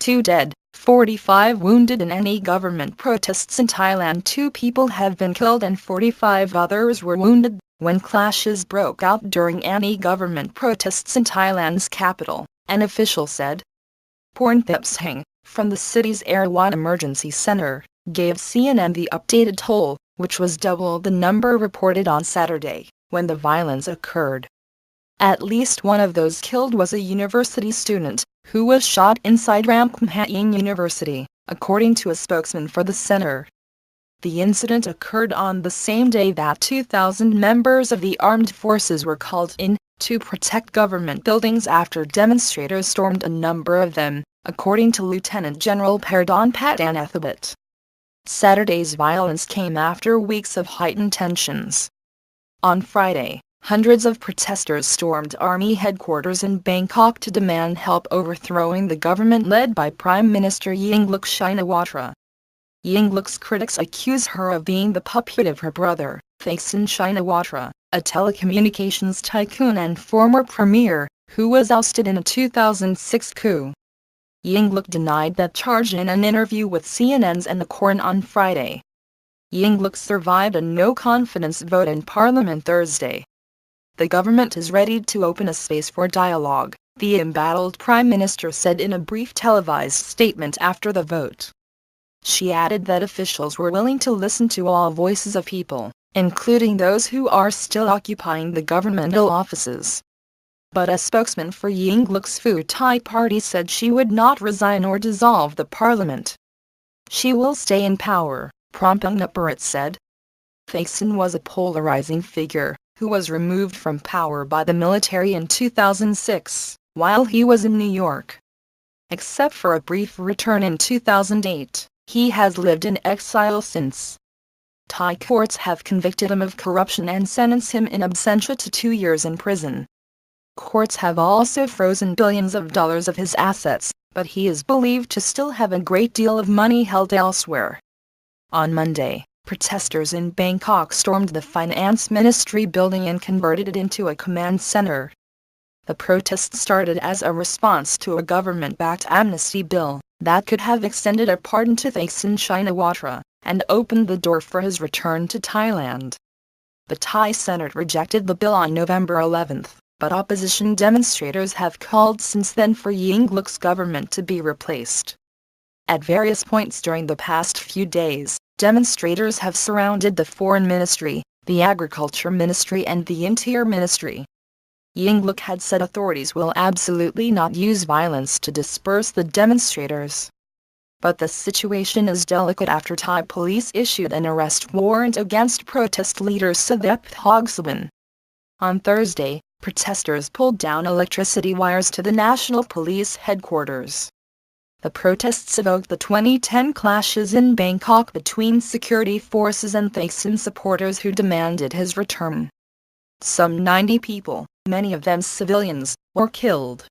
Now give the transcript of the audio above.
2 dead, 45 wounded in anti-government protests in Thailand. 2 people have been killed and 45 others were wounded when clashes broke out during anti-government protests in Thailand's capital, an official said. Pornthip Singh, from the city's Erewhon Emergency Center, gave CNN the updated toll, which was double the number reported on Saturday, when the violence occurred. At least one of those killed was a university student, who was shot inside Ramkhamhaeng University, according to a spokesman for the center. The incident occurred on the same day that 2,000 members of the armed forces were called in to protect government buildings after demonstrators stormed a number of them, according to Lieutenant General Pardon Patanathabit. Saturday's violence came after weeks of heightened tensions. On Friday, hundreds of protesters stormed army headquarters in Bangkok to demand help overthrowing the government led by Prime Minister Yingluck Shinawatra. Yingluck's critics accuse her of being the puppet of her brother, Thaksin Shinawatra, a telecommunications tycoon and former premier, who was ousted in a 2006 coup. Yingluck denied that charge in an interview with CNN's and the Corn on Friday. Yingluck survived a no-confidence vote in Parliament Thursday. The government is ready to open a space for dialogue, the embattled Prime Minister said in a brief televised statement after the vote. She added that officials were willing to listen to all voices of people, including those who are still occupying the governmental offices. But a spokesman for Yingluck's Pheu Thai party said she would not resign or dissolve the parliament. She will stay in power, Prompungnapparat said. Thaksin was a polarizing figure, who was removed from power by the military in 2006, while he was in New York. Except for a brief return in 2008, he has lived in exile since. Thai courts have convicted him of corruption and sentenced him in absentia to 2 years in prison. Courts have also frozen billions of dollars of his assets, but he is believed to still have a great deal of money held elsewhere. On Monday, protesters in Bangkok stormed the Finance Ministry building and converted it into a command center. The protest started as a response to a government-backed amnesty bill that could have extended a pardon to Thaksin Shinawatra and opened the door for his return to Thailand. The Thai Senate rejected the bill on November 11, but opposition demonstrators have called since then for Yingluck's government to be replaced. At various points during the past few days, demonstrators have surrounded the Foreign Ministry, the Agriculture Ministry and the Interior Ministry. Yingluck had said authorities will absolutely not use violence to disperse the demonstrators. But the situation is delicate after Thai police issued an arrest warrant against protest leader Sathep Thaugsuban. On Thursday, protesters pulled down electricity wires to the National Police headquarters. The protests evoked the 2010 clashes in Bangkok between security forces and Thaksin supporters who demanded his return. Some 90 people, many of them civilians, were killed.